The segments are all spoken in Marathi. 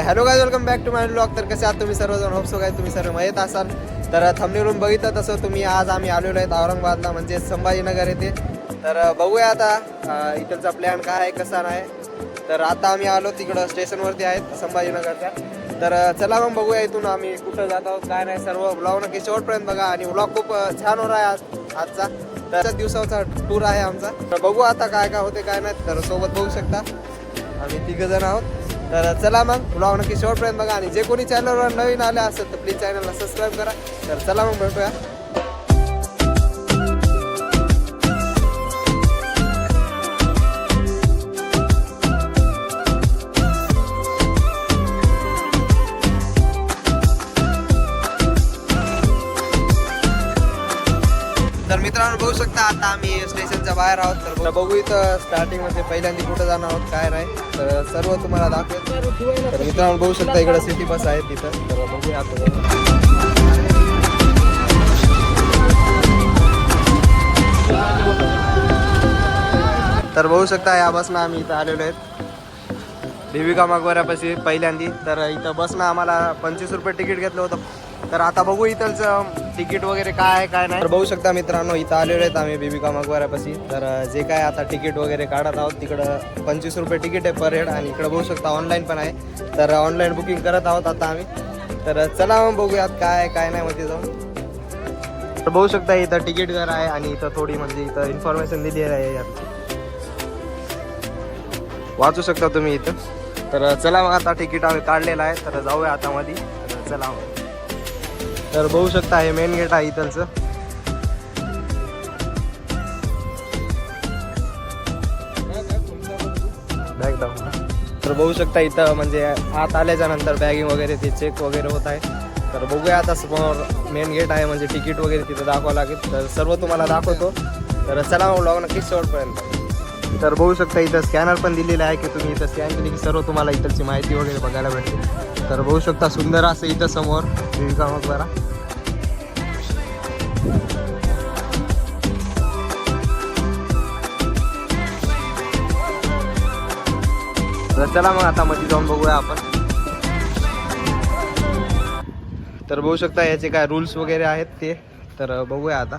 Hello guys, welcome back to my blog. तर कसे आहात तुम्ही सर्वजण? होप सो काय तुम्ही सर्व मजेत असाल. तर थंबनेलवरून बघितलं तसं तुम्ही आज आम्ही आलेलो आहेत औरंगाबादला, म्हणजे संभाजीनगर येथे. तर बघूया आता इथलचा प्लॅन काय आहे कसा नाही. तर आता आम्ही आलो तिकडं स्टेशनवरती आहेत संभाजीनगरच्या. तर चला मग बघूया इथून आम्ही कुठं जात आहोत काय नाही. सर्व ब्लॉग नक्की शेवटपर्यंत बघा आणि ब्लॉग खूप छान होणार आहे आजचा. तर दिवसाचा टूर आहे आमचा. तर बघू आता काय काय होते काय नाही. तर सोबत बघू शकता आम्ही 3 जण आहोत. तर चला मग ब्लॉग नक्की शेवटपर्यंत बघा आणि जे कोणी चॅनलवर नवीन आले असेल तर प्लीज चॅनलला सबस्क्राईब करा. तर चला मग भेटूया. तर मित्रांनो बघू शकता आता आम्ही स्टेशनच्या बाहेर आहोत. तर बघू इथं स्टार्टिंग मध्ये पहिल्यांदा कुठं जाणार आहोत काय नाही. तर सर्व तुम्हाला दाखवेल. तर मित्रांनो बघू शकता इकडे सिटी बस आहे तिथं. तर बघूया आता. तर बघू शकता या बसनं आम्ही इथं आलेलो आहेत देविका मकबऱ्यापाशी पहिल्यांदी. तर इथं बसनं आम्हाला 25 रुपये तिकीट घेतलं होतं. तर आता बघू इथलचं तिकीट वगैरे काय आहे काय नाही. तर बघू शकता मित्रांनो इथं आलेलो आहेत आम्ही देविका मकबऱ्यापाशी. तर जे काय आता तिकीट वगैरे काढत आहोत तिकडं 25 रुपये तिकीट आहे पर हेड. आणि इकडं बघू शकता ऑनलाईन पण आहे. तर ऑनलाईन बुकिंग करत आहोत आता आम्ही. तर चला मग बघूयात काय आहे काय नाही मध्ये जाऊन. तर बघू शकता इथं तिकीट घर आहे आणि इथं थोडी म्हणजे इथं इन्फॉर्मेशन दिली आहे यात वाचू शकता तुम्ही इथं. तर चला मग आता तिकीट आम्ही काढलेलं आहे. तर जाऊया आता मध्ये. तर चला मग. तर बघू शकता हे मेन गेट आहे इथलचं. बॅग दाखवा. तर बघू शकता इथं म्हणजे आत आल्याच्या नंतर बॅगिंग वगैरे ते चेक वगैरे होत आहे. तर बघूया आता समोर मेन गेट आहे म्हणजे तिकीट वगैरे तिथं दाखवावं लागेल. तर सर्व तुम्हाला दाखवतो. तर चला मग ब्लॉग नक्कीच शेवटपर्यंत. तर बघू शकता इथं स्कॅनर पण दिलेलं आहे की तुम्ही इथं स्कॅन केली की सर्व तुम्हाला इथलची माहिती वगैरे बघायला भेटते. तर बघू शकता सुंदर असं इथं समोर देविका मकबरा. तर चला मग आता मध्ये जाऊन बघूया आपण. तर बघू शकता याचे काय रूल्स वगैरे आहेत ते. तर बघूया आता.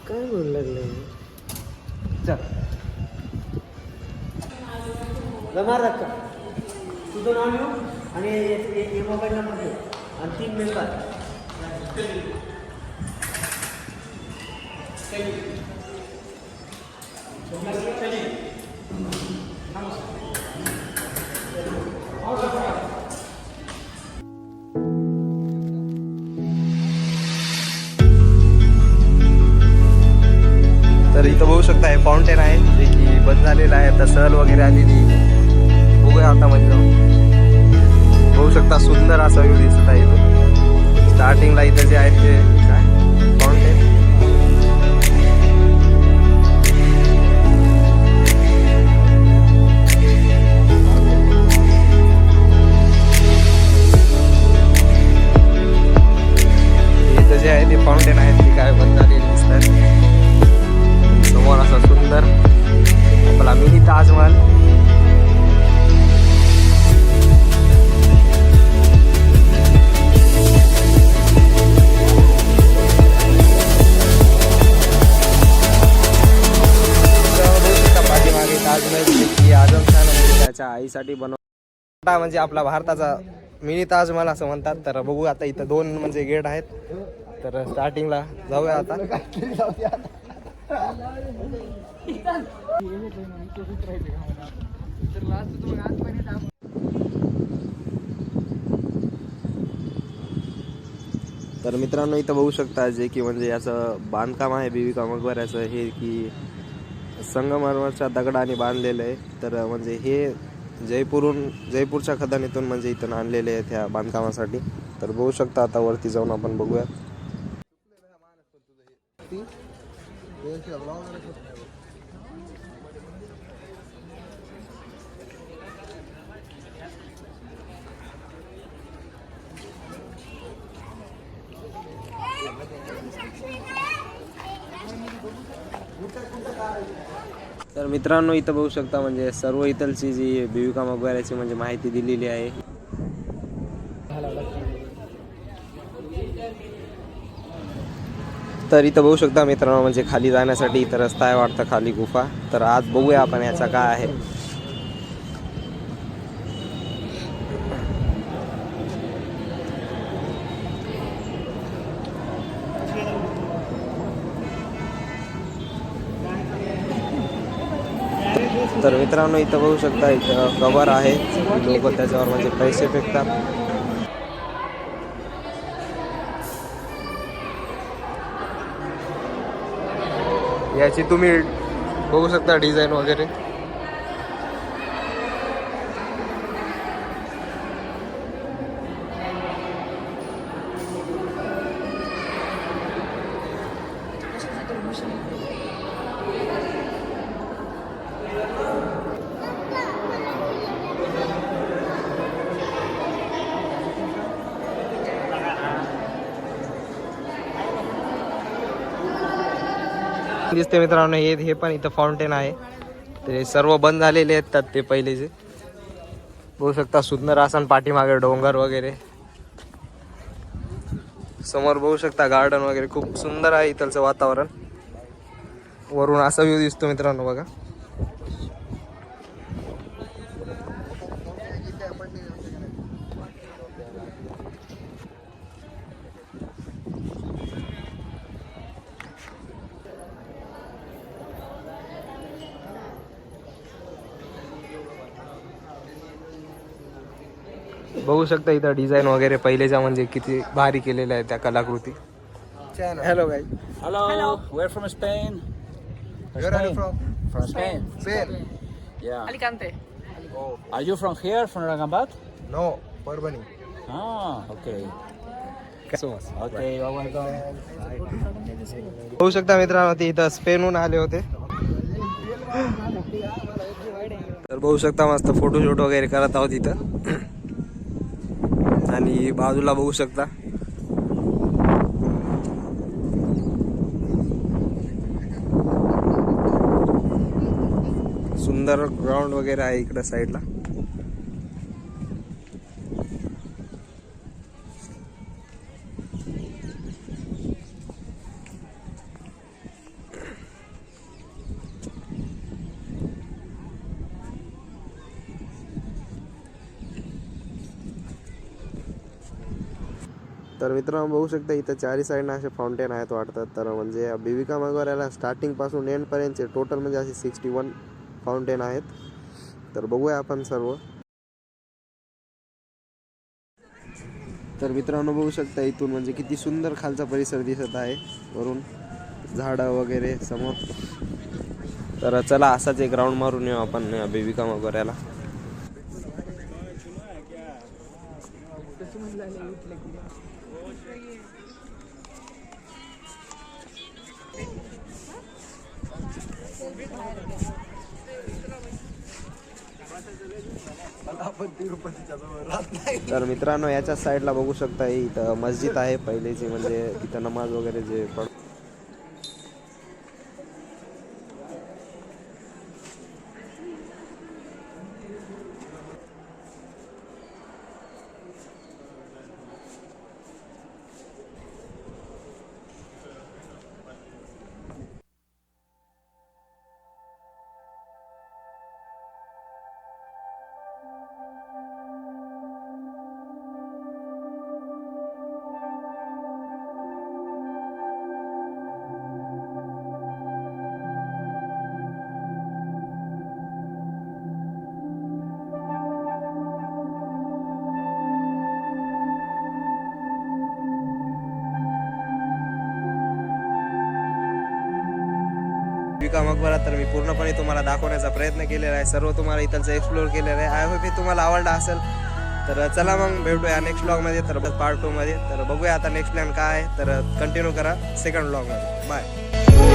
काय बोलू लागले जमा रक्का तुझं नाव लिहू आणि मोबाईल नंबर घेऊ आणि 3 मेंबर. तर इथं बघू शकता हे फाउंटेन आहे जे की बंद झालेलं आहे. आता सहल वगैरे आलेली. बघूया आता मध्ये जाऊन. बघू शकता सुंदर असा व्ह्यू दिसत आहे इथं. स्टार्टिंगला इथं जे आहे ते काय फाउंटेन. इथं जे आहे ते फाउंटेन आहे ते काय बंद झालेली दिसतात. समोर असा सुंदर आपला मिनी ताजमहल. पाठीमागे ताजमहल की आझम खान म्हणजे त्याच्या आईसाठी बनवला म्हणजे आपला भारताचा मिनी ताजमहल असं म्हणतात. तर बघू आता इथं 2 म्हणजे गेट आहेत. तर स्टार्टिंगला जाऊया आता. तर मित्रांनो इथं बघू शकता जे की म्हणजे याचं बांधकाम आहे देविका मकबऱ्याचं हे की संगमरमरच्या दगडाने बांधलेलं आहे. तर म्हणजे हे जयपूरच्या खदानीतून म्हणजे इथून आणलेले आहेत ह्या बांधकामासाठी. तर बघू शकता आता वरती जाऊन आपण बघूया. तर मित्रांनो इथं बघू शकता म्हणजे सर्व इथलची जी बीबी का मकबऱ्याची म्हणजे माहिती दिलेली आहे. तर इथं बघू शकता मित्रांनो म्हणजे खाली जाण्यासाठी इथं रस्ता आहे वाटतं, खाली गुफा. तर आज बघूया आपण याचा काय आहे. तर मित्रांनो इथं बघू शकता इथं कवर आहे, लोक त्याच्यावर म्हणजे पैसे फेकतात. याची तुम्ही बघू शकता डिझाईन वगैरे. दिसते मित्रांनो हे पण इथं फाउंटेन आहे. ते सर्व बंद झालेले आहेत त्यात ते पहिलेचे. बघू शकता सुंदर आसन, पाठीमागे डोंगर वगैरे, समोर बघू शकता गार्डन वगैरे. खूप सुंदर आहे इथलचं वातावरण. वरून असा व्ह्यू दिसतो मित्रांनो बघा. बघू शकता इथं डिझाईन वगैरे पहिलेच्या म्हणजे किती भारी केलेल्या आहे त्या कलाकृती. Hello guys. Hello. We're from Spain. Where are you from? From Spain. Spain. Yeah. Alicante. Oh Are you from here, from Ragambat? no, Parbani. Ah, okay. So much. Okay, you're welcome. बघू शकता मित्रांनो ते इथं स्पेनहून आले होते. तर बघू शकता मस्त फोटोशूट वगैरे करत आहोत इथं. आणि बाजूला बघू शकता सुंदर ग्राउंड वगैरे आहे इकडं साईडला. तर मित्रांनो बघू शकता इथं चारी साईडनं असे फाउंटेन आहेत वाटतात. तर म्हणजे बीबी का मकबऱ्याला स्टार्टिंग पासून एंड पर्यंतचे टोटल म्हणजे असे 61 फाउंटेन आहेत. तर बघूया आपण सर्व. तर मित्रांनो बघू शकता इथून म्हणजे किती सुंदर खालचा परिसर दिसत आहे, वरून झाडं वगैरे समोर. तर चला असाच एक राऊंड मारून येऊ आपण बीबी का मकबऱ्याला. तर मित्रांनो याच्या साईडला बघू शकता इथं मस्जिद आहे पहिलेची, म्हणजे तिथं नमाज वगैरे जे बीबी का मकबरा तर मी पूर्णपणे तुम्हाला दाखवण्याचा प्रयत्न केलेला आहे. सर्व तुम्हाला इथलचं एक्सप्लोर केलेलं आहे. आय होप हे तुम्हाला आवडला असेल. तर चला मग भेटूया नेक्स्ट व्लॉगमध्ये, तर पार्ट 2 मध्ये. तर बघूया आता नेक्स्ट प्लॅन काय आहे. तर कंटिन्यू करा सेकंड व्लॉगमध्ये. बाय.